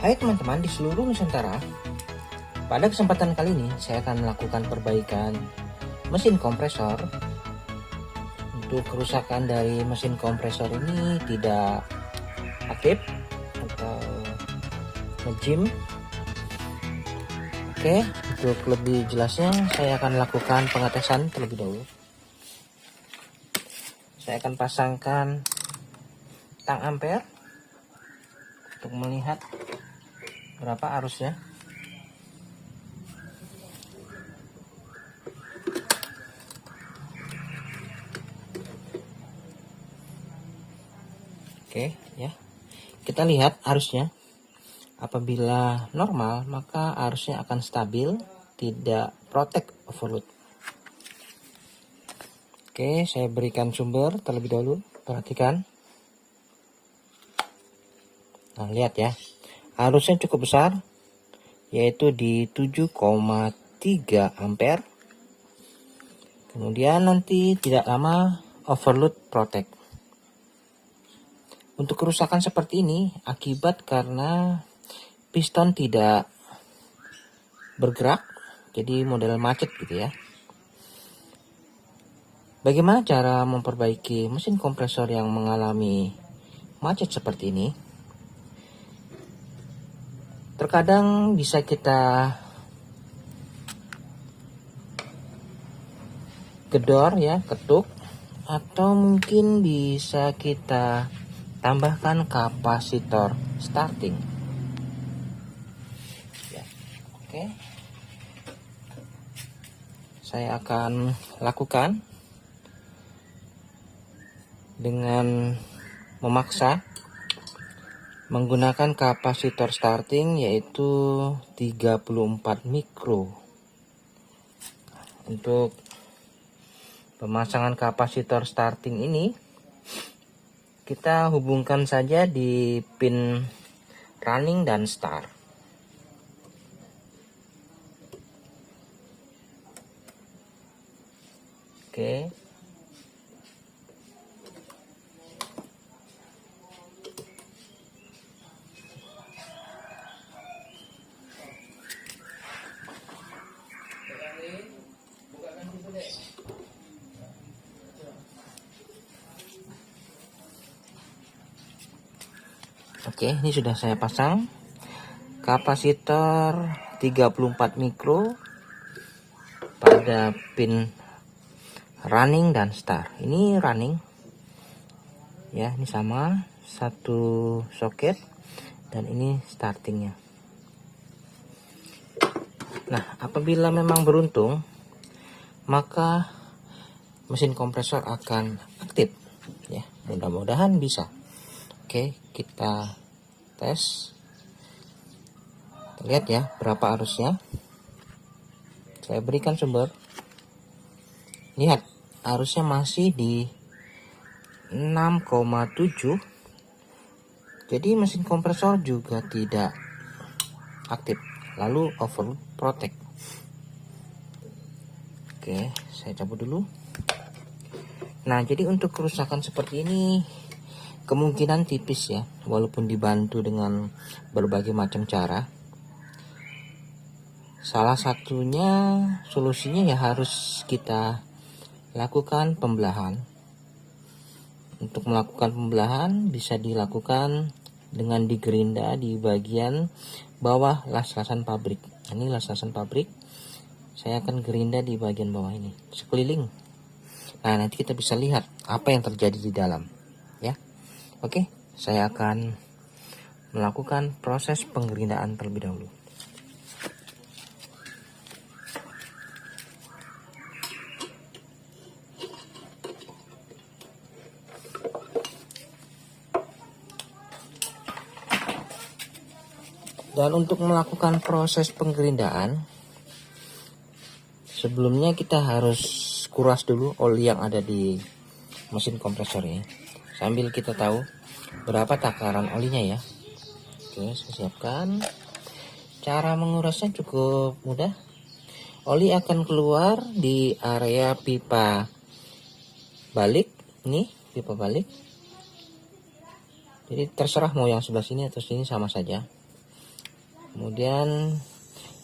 Hai teman-teman di seluruh Nusantara, pada kesempatan kali ini saya akan melakukan perbaikan mesin kompresor. Untuk kerusakan dari mesin kompresor ini tidak aktif atau ngejim. Oke, untuk lebih jelasnya saya akan lakukan pengetesan terlebih dahulu. Saya akan pasangkan tang ampere untuk melihat berapa arusnya. Oke ya, kita lihat arusnya. Apabila normal maka arusnya akan stabil, tidak protect overload. Oke, saya berikan sumber terlebih dahulu, perhatikan. Nah, lihat ya, arusnya cukup besar, yaitu di 7,3 ampere. Kemudian nanti tidak lama overload protect. Untuk kerusakan seperti ini akibat karena piston tidak bergerak, jadi model macet gitu ya. Bagaimana cara memperbaiki mesin kompresor yang mengalami macet seperti ini? Terkadang bisa kita gedor ya, ketuk, atau mungkin bisa kita tambahkan kapasitor starting. Ya, oke. Saya akan lakukan dengan memaksa menggunakan kapasitor starting yaitu 34 mikro. Untuk pemasangan kapasitor starting ini kita hubungkan saja di pin running dan start. Oke. Oke, ini sudah saya pasang kapasitor 34 mikro pada pin running dan start. Ini running ya, ini sama satu soket, dan ini startingnya. Nah, apabila memang beruntung maka mesin kompresor akan aktif ya, mudah-mudahan bisa. Oke, kita tes. Lihat ya berapa arusnya. Saya berikan sumber. Lihat, arusnya masih di 6,7. Jadi mesin kompresor juga tidak aktif. Lalu overload protect. Oke, saya cabut dulu. Nah, jadi untuk kerusakan seperti ini kemungkinan tipis ya, walaupun dibantu dengan berbagai macam cara. Salah satunya solusinya ya harus kita lakukan pembelahan. Untuk melakukan pembelahan bisa dilakukan dengan digerinda di bagian bawah las-lasan pabrik. Ini las-lasan pabrik. Saya akan gerinda di bagian bawah ini sekeliling. Nah, nanti kita bisa lihat apa yang terjadi di dalam ya. Oke, saya akan melakukan proses penggerindaan terlebih dahulu. Dan untuk melakukan proses penggerindaan, sebelumnya kita harus kuras dulu oli yang ada di mesin kompresor ini, sambil kita tahu berapa takaran olinya ya. Oke, saya siapkan. Cara mengurasnya cukup mudah. Oli akan keluar di area pipa balik. Nih, pipa balik. Jadi terserah mau yang sebelah sini atau sini sama saja. Kemudian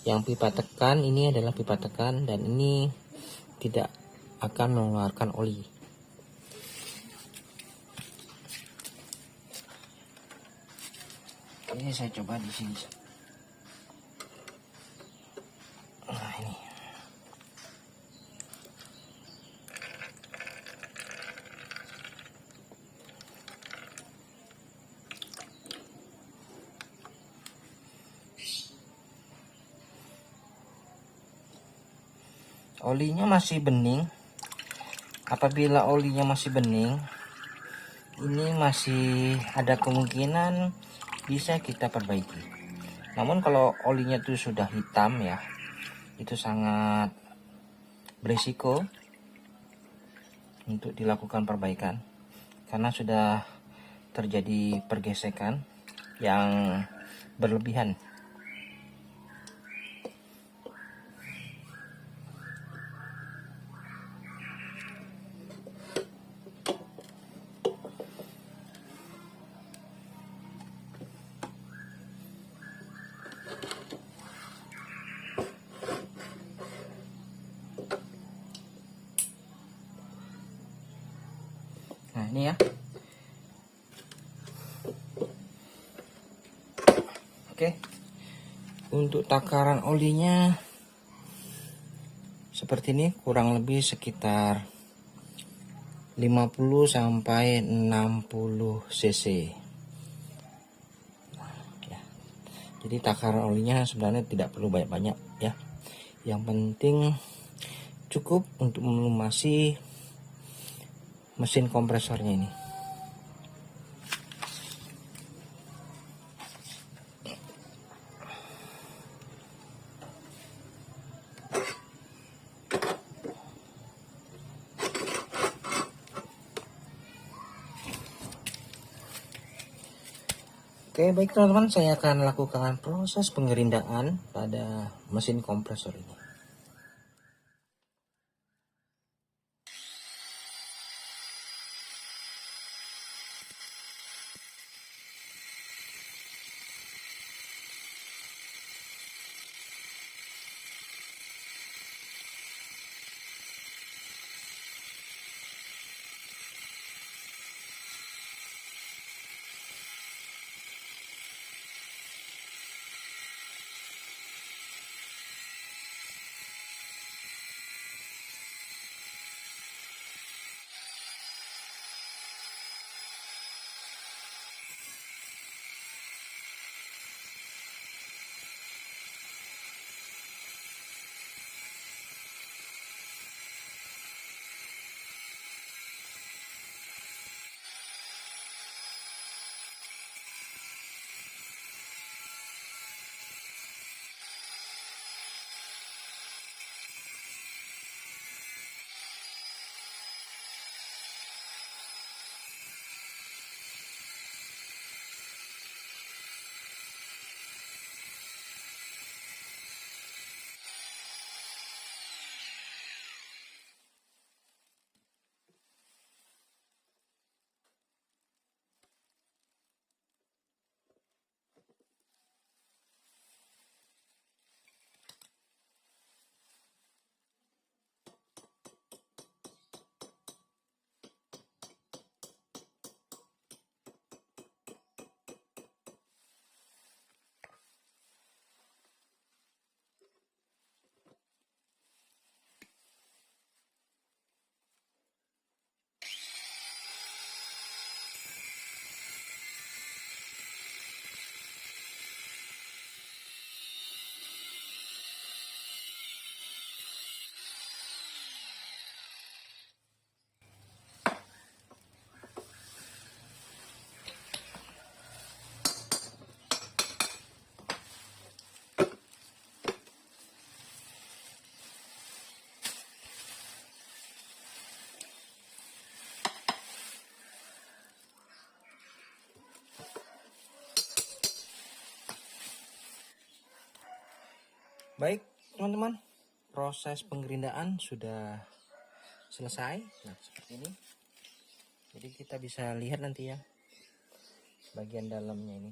yang pipa tekan ini adalah pipa tekan, dan ini tidak akan mengeluarkan oli. Ini saya coba di sini. Nah, ini. Olinya masih bening. Apabila olinya masih bening, ini masih ada kemungkinan bisa kita perbaiki. Namun kalau olinya itu sudah hitam ya, itu sangat berisiko untuk dilakukan perbaikan karena sudah terjadi pergesekan yang berlebihan. Nah, ini ya. Oke. Untuk takaran olinya seperti ini, kurang lebih sekitar 50 sampai 60 cc. Ya. Jadi takaran olinya sebenarnya tidak perlu banyak-banyak ya. Yang penting cukup untuk melumasi mesin kompresornya ini. Oke, baik teman-teman, saya akan lakukan proses pengerindaan pada mesin kompresor ini. Baik teman-teman, proses pengerindaan sudah selesai. Nah, seperti ini. Jadi kita bisa lihat nanti ya bagian dalamnya ini.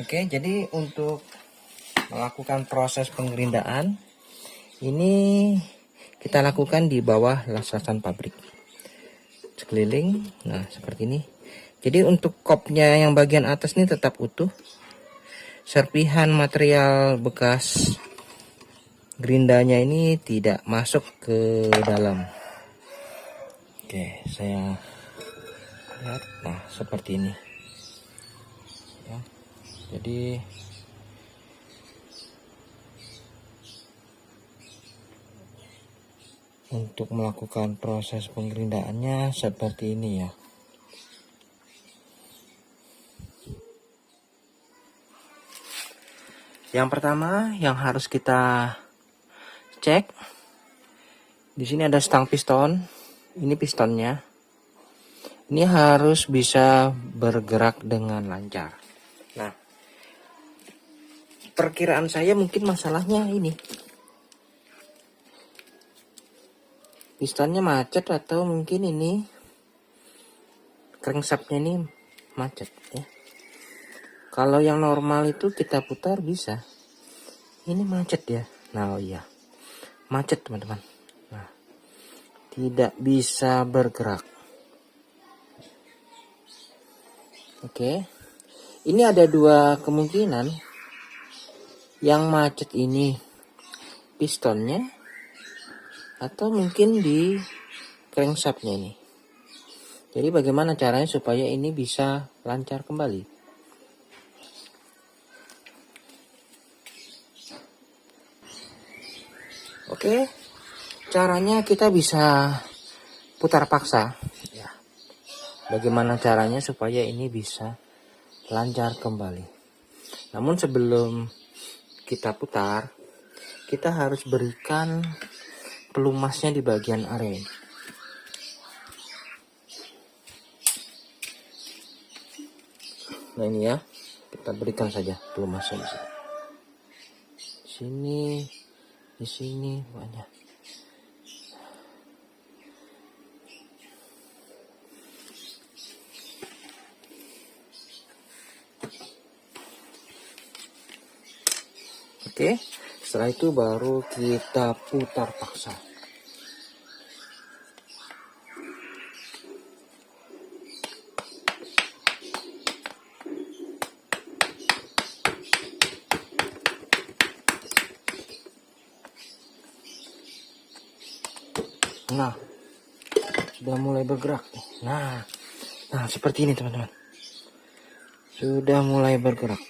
Oke, jadi untuk melakukan proses penggerindaan ini kita lakukan di bawah lasasan pabrik sekeliling. Nah, seperti ini. Jadi untuk kopnya yang bagian atas ini tetap utuh. Serpihan material bekas gerindanya ini tidak masuk ke dalam. Oke, saya lihat. Nah, seperti ini ya. Jadi untuk melakukan proses pengerindaannya seperti ini ya. Yang pertama yang harus kita cek, di sini ada stang piston. Ini pistonnya. Ini harus bisa bergerak dengan lancar. Nah, perkiraan saya mungkin masalahnya ini. Pistonnya macet atau mungkin ini crankshaftnya ini macet ya. Kalau yang normal itu kita putar bisa. Ini macet ya. Nah, oh iya. Macet, teman-teman. Nah, tidak bisa bergerak. Oke. Ini ada dua kemungkinan. Yang macet ini pistonnya atau mungkin di crankshaftnya ini. Jadi bagaimana caranya supaya ini bisa lancar kembali? Oke, caranya kita bisa putar paksa. Ya. Bagaimana caranya supaya ini bisa lancar kembali? Namun sebelum kita putar, kita harus berikan pelumasnya di bagian area. Nah ini ya, kita berikan saja pelumasnya di sini. Di sini banyak. Oke, setelah itu baru kita putar paksa. Nah, sudah mulai bergerak. Nah, seperti ini teman-teman. Sudah mulai bergerak.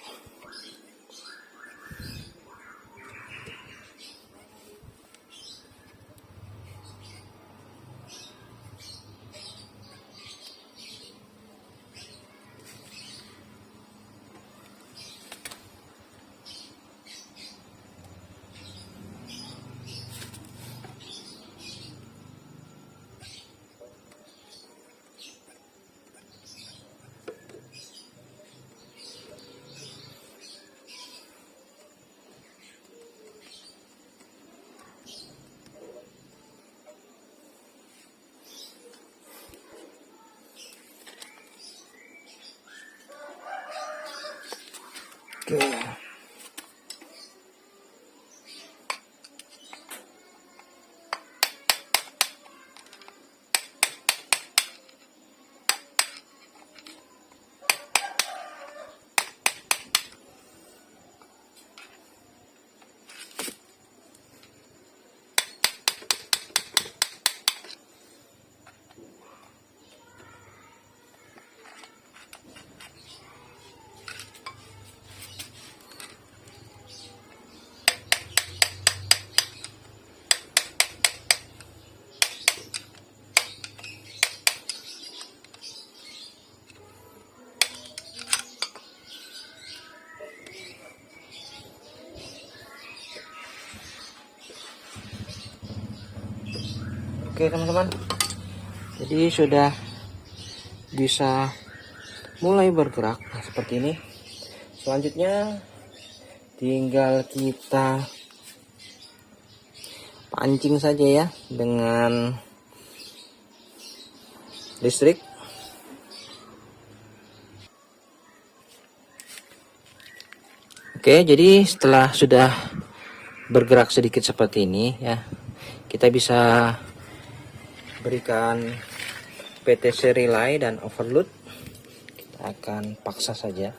Oke. Oke teman-teman, jadi sudah bisa mulai bergerak. Nah, seperti ini. Selanjutnya tinggal kita pancing saja ya dengan listrik. Oke, jadi setelah sudah bergerak sedikit seperti ini ya, kita bisa berikan PTC relay dan overload. Kita akan paksa saja.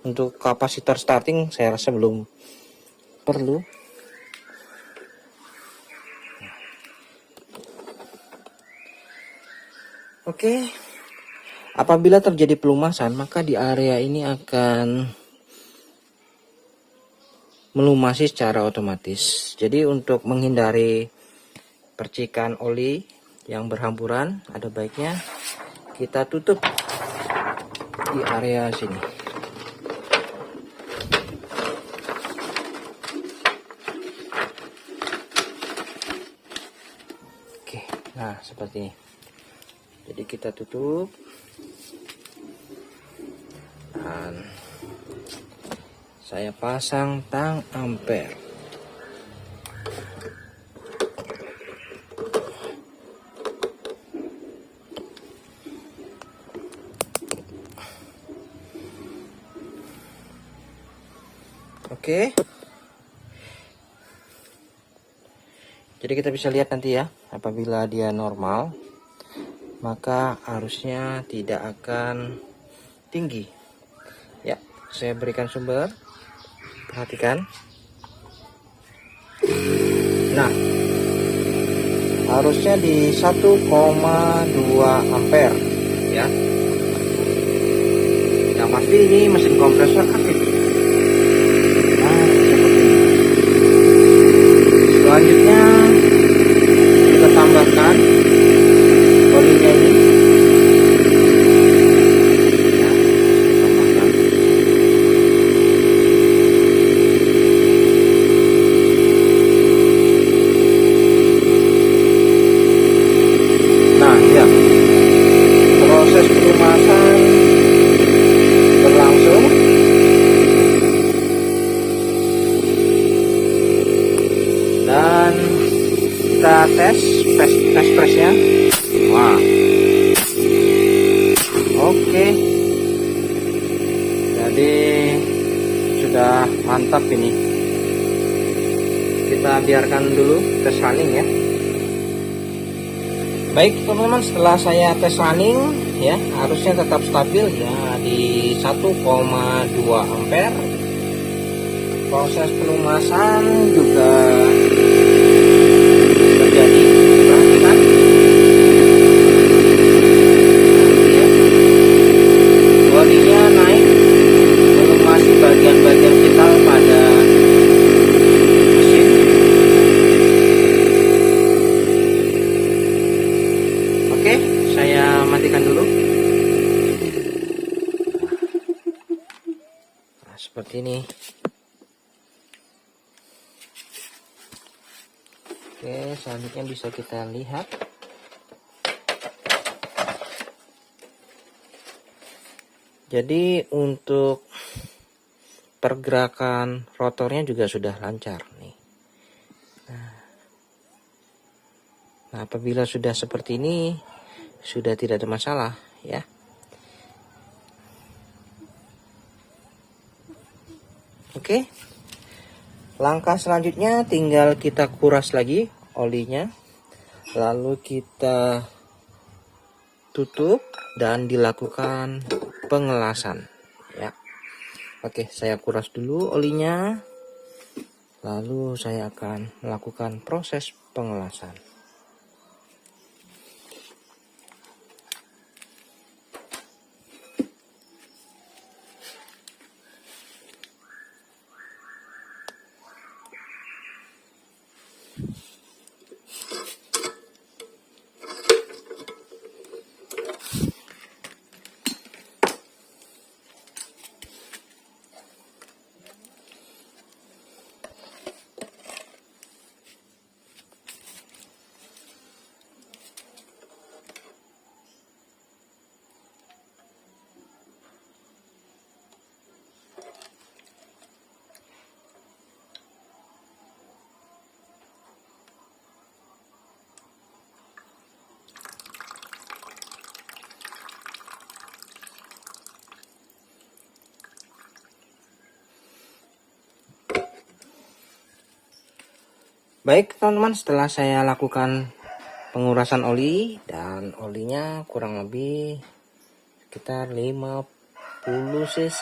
Untuk kapasitor starting saya rasa belum perlu. Oke. Apabila terjadi pelumasan, maka di area ini akan melumasi secara otomatis. Jadi untuk menghindari percikan oli yang berhamburan, ada baiknya kita tutup di area sini. Oke, nah seperti ini. Jadi kita tutup dan saya pasang tang ampere. Oke. Jadi kita bisa lihat nanti ya, apabila dia normal, maka arusnya tidak akan tinggi. Ya, saya berikan sumber. Perhatikan. Nah, arusnya di 1,2 ampere ya. Yang pasti ini mesin kompresor aktif. Nah, seperti ini. Selanjutnya kita tambahkan olinya ini. Proses pelumasan berlangsung. Dan kita tes pressnya. Wah, oke. Jadi sudah mantap ini. Kita biarkan dulu tes running ya. Baik teman-teman, setelah saya tes running ya, harusnya tetap stabil ya di 1,2 ampere. Proses pelumasan juga terjadi. Perhatikan. Bodinya naik, melumasi bagian-bagian vital pada mesin. Oke, saya matikan dulu. Nah, seperti ini. Oke, selanjutnya bisa kita lihat. Jadi untuk pergerakan rotornya juga sudah lancar nih. Nah, apabila sudah seperti ini, sudah tidak ada masalah ya. Oke. Langkah selanjutnya tinggal kita kuras lagi olinya. Lalu kita tutup dan dilakukan pengelasan ya. Oke, saya kuras dulu olinya. Lalu saya akan melakukan proses pengelasan. Baik teman-teman, setelah saya lakukan pengurasan oli, dan olinya kurang lebih sekitar 50 cc.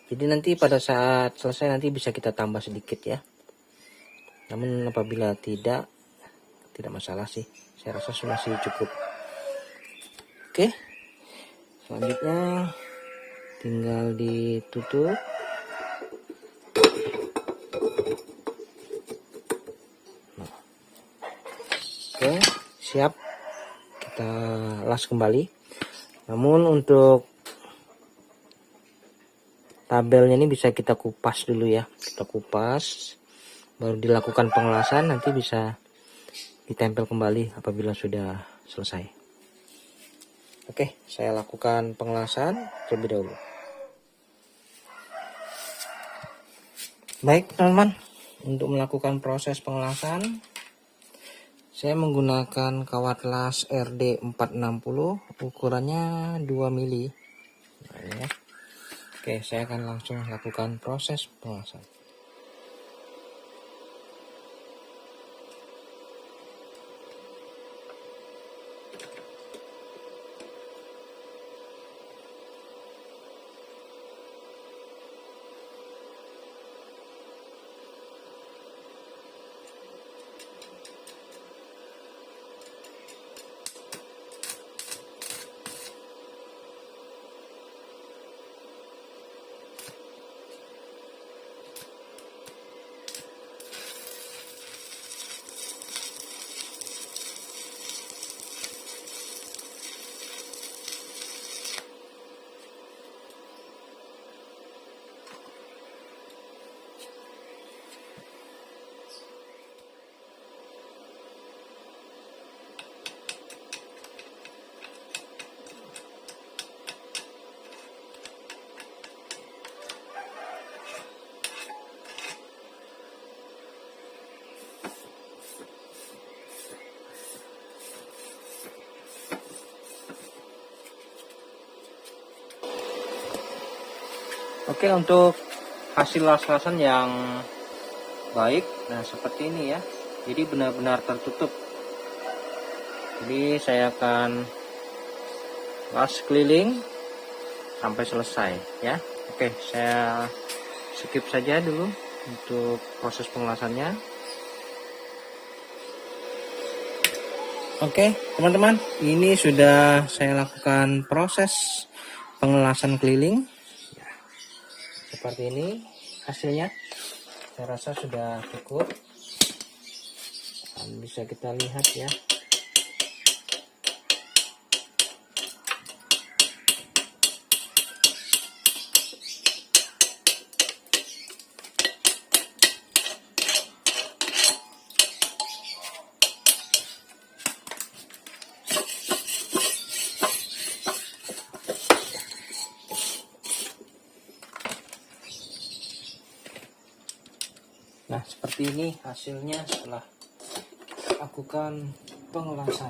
Jadi nanti pada saat selesai nanti bisa kita tambah sedikit ya. Namun apabila tidak masalah sih. Saya rasa masih cukup. Oke. Selanjutnya tinggal ditutup. Oke, siap. Kita las kembali. Namun untuk tabelnya ini bisa kita kupas dulu ya. Kita kupas, baru dilakukan pengelasan, nanti bisa ditempel kembali apabila sudah selesai. Oke, saya lakukan pengelasan terlebih dahulu. Baik teman-teman, untuk melakukan proses pengelasan saya menggunakan kawat las RD460, ukurannya 2 mili. Nah, ya. Oke, saya akan langsung lakukan proses pengelasan. Oke, untuk hasil las-lasan yang baik, nah seperti ini ya. Jadi benar-benar tertutup. Jadi saya akan las keliling sampai selesai ya. Oke, saya skip saja dulu untuk proses pengelasannya. Oke teman-teman, ini sudah saya lakukan proses pengelasan keliling. Seperti ini hasilnya. Saya rasa sudah cukup. Dan bisa kita lihat ya. Nah, seperti ini hasilnya setelah lakukan pengelasan.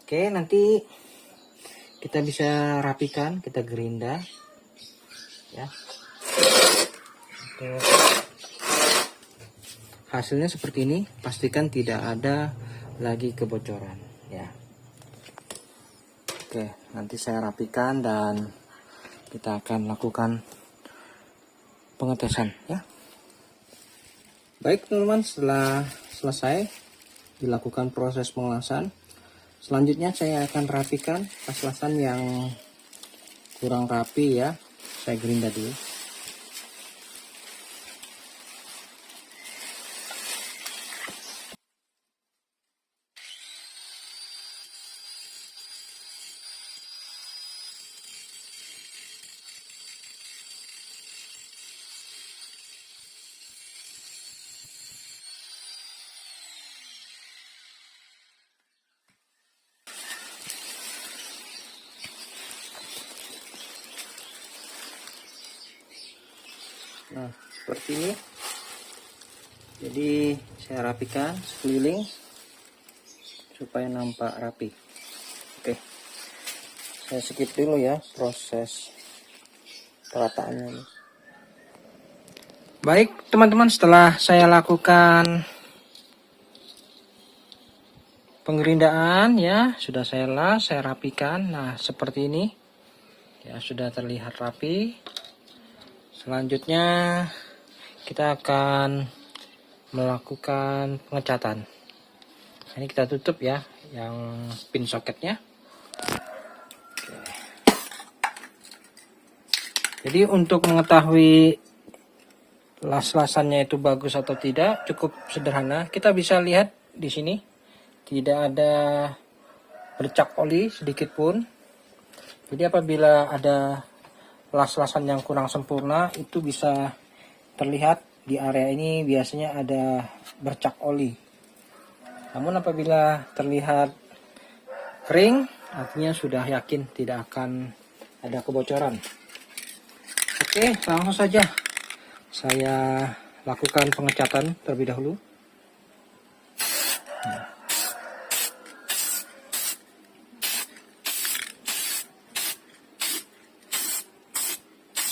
Oke, nanti kita bisa rapikan, kita gerinda ya. Oke. Hasilnya seperti ini, pastikan tidak ada lagi kebocoran ya. Oke, nanti saya rapikan dan kita akan lakukan pengetesan ya. Baik teman-teman, setelah selesai dilakukan proses pengelasan, selanjutnya saya akan rapikan las-lasan yang kurang rapi ya. Saya gerinda dulu. Nah, seperti ini. Jadi saya rapikan sekeliling supaya nampak rapi. Oke, saya skip dulu ya proses perataannya ini. Baik teman-teman, setelah saya lakukan penggerindaan ya, sudah saya las, saya rapikan. Nah seperti ini ya, sudah terlihat rapi. Selanjutnya kita akan melakukan pengecatan. Ini kita tutup ya yang pin soketnya. Oke. Jadi untuk mengetahui las-lasannya itu bagus atau tidak cukup sederhana. Kita bisa lihat di sini tidak ada bercak oli sedikit pun. Jadi apabila ada las-lasan yang kurang sempurna itu bisa terlihat di area ini, biasanya ada bercak oli. Namun apabila terlihat kering, artinya sudah yakin tidak akan ada kebocoran. Oke, langsung saja saya lakukan pengecatan terlebih dahulu.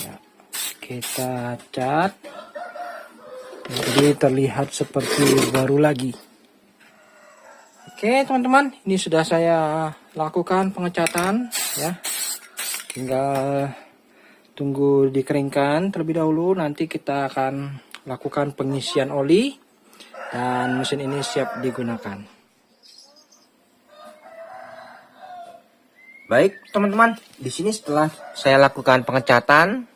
Ya, kita cat. Jadi terlihat seperti baru lagi. Oke teman-teman, ini sudah saya lakukan pengecatan ya. Tinggal tunggu dikeringkan terlebih dahulu. Nanti kita akan lakukan pengisian oli dan mesin ini siap digunakan. Baik teman-teman, di sini setelah saya lakukan pengecatan,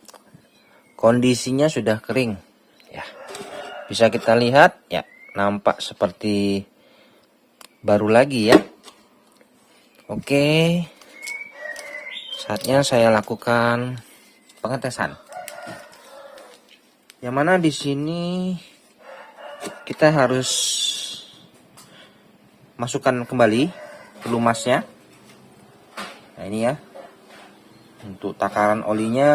kondisinya sudah kering ya. Bisa kita lihat ya, nampak seperti baru lagi ya. Oke, saatnya saya lakukan pengetesan. Yang mana di sini kita harus masukkan kembali pelumasnya. Nah ini ya, untuk takaran olinya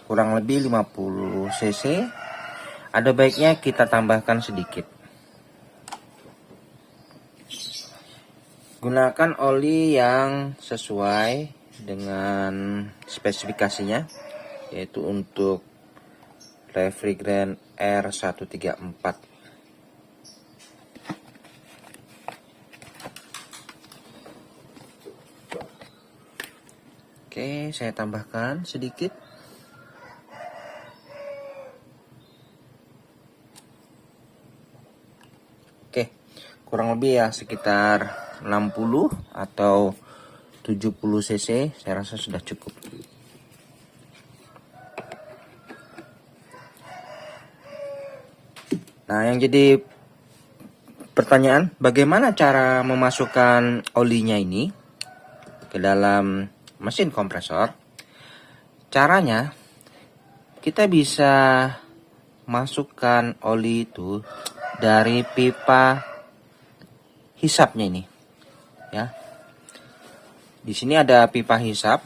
kurang lebih 50 cc. Ada baiknya kita tambahkan sedikit. Gunakan oli yang sesuai dengan spesifikasinya, yaitu untuk refrigerant R134. Oke, saya tambahkan sedikit. Oke, kurang lebih ya sekitar 60 atau 70 cc, saya rasa sudah cukup. Nah, yang jadi pertanyaan, bagaimana cara memasukkan olinya ini ke dalam mesin kompresor? Caranya, kita bisa masukkan oli itu dari pipa hisapnya ini ya. Di sini ada pipa hisap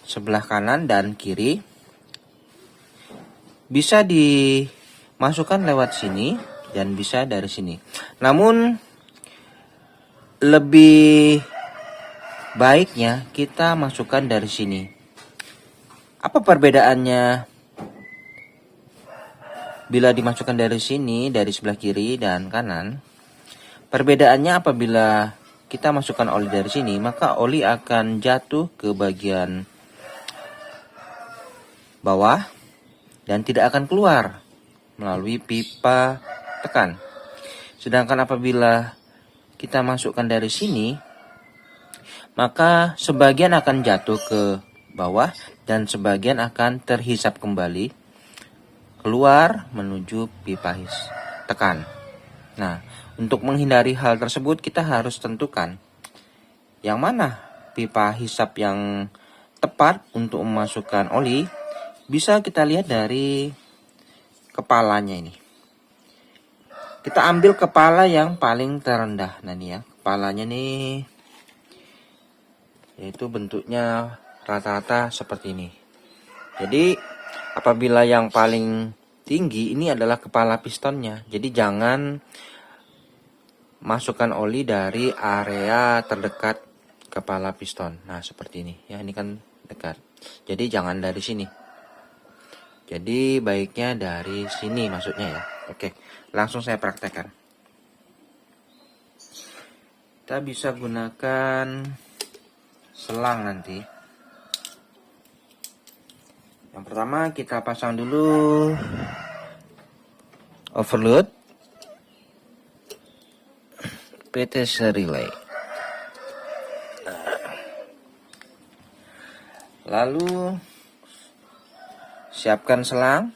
sebelah kanan dan kiri. Bisa dimasukkan lewat sini dan bisa dari sini. Namun lebih baiknya kita masukkan dari sini. Apa perbedaannya bila dimasukkan dari sini, dari sebelah kiri dan kanan? Perbedaannya apabila kita masukkan oli dari sini, maka oli akan jatuh ke bagian bawah dan tidak akan keluar melalui pipa tekan. Sedangkan apabila kita masukkan dari sini, maka sebagian akan jatuh ke bawah dan sebagian akan terhisap kembali keluar menuju pipa tekan. Nah, untuk menghindari hal tersebut kita harus tentukan yang mana pipa hisap yang tepat untuk memasukkan oli. Bisa kita lihat dari kepalanya ini. Kita ambil kepala yang paling terendah. Nah ini ya, kepalanya nih, yaitu bentuknya rata-rata seperti ini. Jadi apabila yang paling tinggi ini adalah kepala pistonnya. Jadi jangan masukkan oli dari area terdekat kepala piston. Nah, seperti ini ya, ini kan dekat. Jadi jangan dari sini. Jadi baiknya dari sini maksudnya ya. Oke, langsung saya praktekkan. Kita bisa gunakan selang nanti. Yang pertama kita pasang dulu overload PTC relay. Lalu siapkan selang.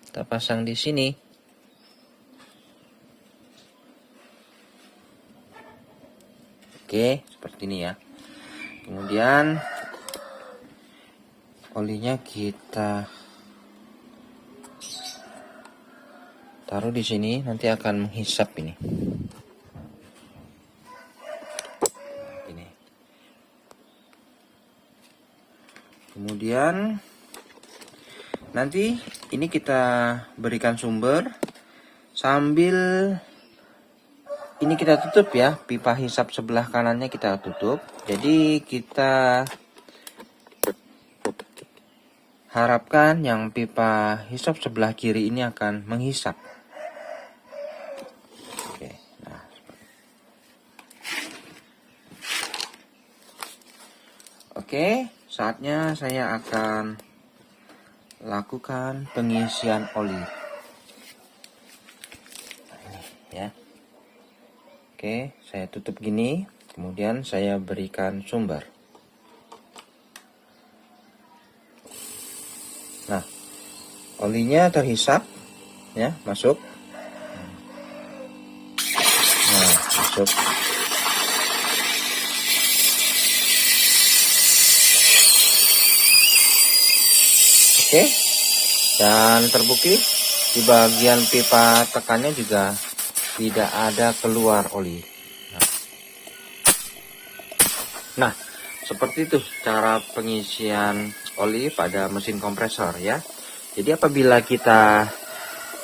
Kita pasang di sini. Oke, seperti ini ya. Kemudian olinya kita taruh di sini, nanti akan menghisap ini. Ini. Kemudian nanti ini kita berikan sumber sambil ini kita tutup ya, pipa hisap sebelah kanannya kita tutup. Jadi kita harapkan yang pipa hisap sebelah kiri ini akan menghisap. Oke, nah. Oke, saatnya saya akan lakukan pengisian oli. Nah, ini ya. Oke, saya tutup gini, kemudian saya berikan sumber. Nah, olinya terhisap, ya, masuk. Nah, masuk. Oke, dan terbukti di bagian pipa tekannya juga tidak ada keluar oli. Nah, seperti itu cara pengisian oli pada mesin kompresor ya. Jadi apabila kita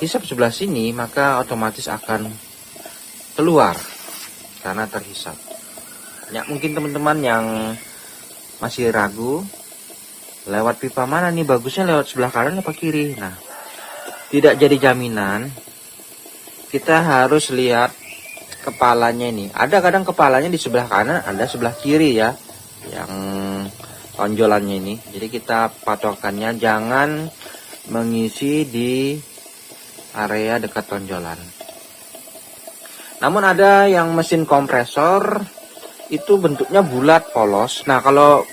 hisap sebelah sini, maka otomatis akan keluar karena terhisap. Ya, mungkin teman-teman yang masih ragu lewat pipa mana nih bagusnya, lewat sebelah kanan apa kiri. Nah, tidak jadi jaminan. Kita harus lihat kepalanya ini. Ada kadang kepalanya di sebelah kanan, ada sebelah kiri ya, yang tonjolannya ini. Jadi kita patokannya jangan mengisi di area dekat tonjolan. Namun ada yang mesin kompresor itu bentuknya bulat polos. Nah, kalau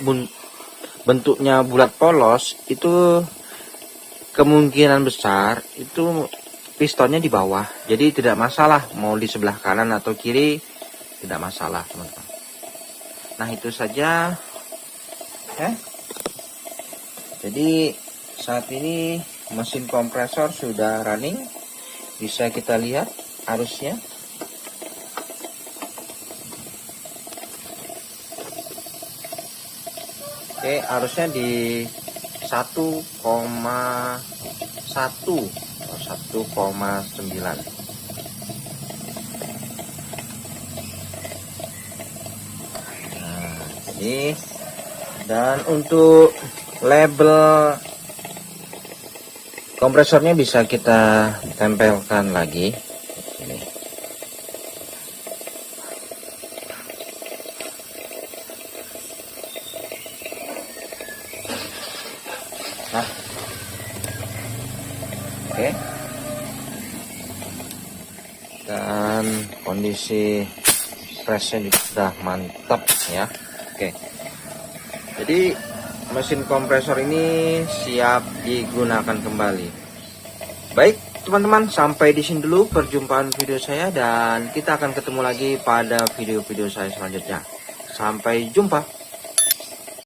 bentuknya bulat polos itu kemungkinan besar itu pistonnya di bawah, jadi tidak masalah mau di sebelah kanan atau kiri, tidak masalah teman-teman. Nah, itu saja ya. Jadi saat ini mesin kompresor sudah running, bisa kita lihat arusnya. Oke, arusnya di 1,1 1,9. Nah, ini dan untuk label kompresornya bisa kita tempelkan lagi ini. Nah, oke. Dan kondisi pressnya sudah mantap ya. Oke, jadi mesin kompresor ini siap digunakan kembali. Baik teman-teman, sampai di sini dulu perjumpaan video saya, dan kita akan ketemu lagi pada video-video saya selanjutnya. Sampai jumpa.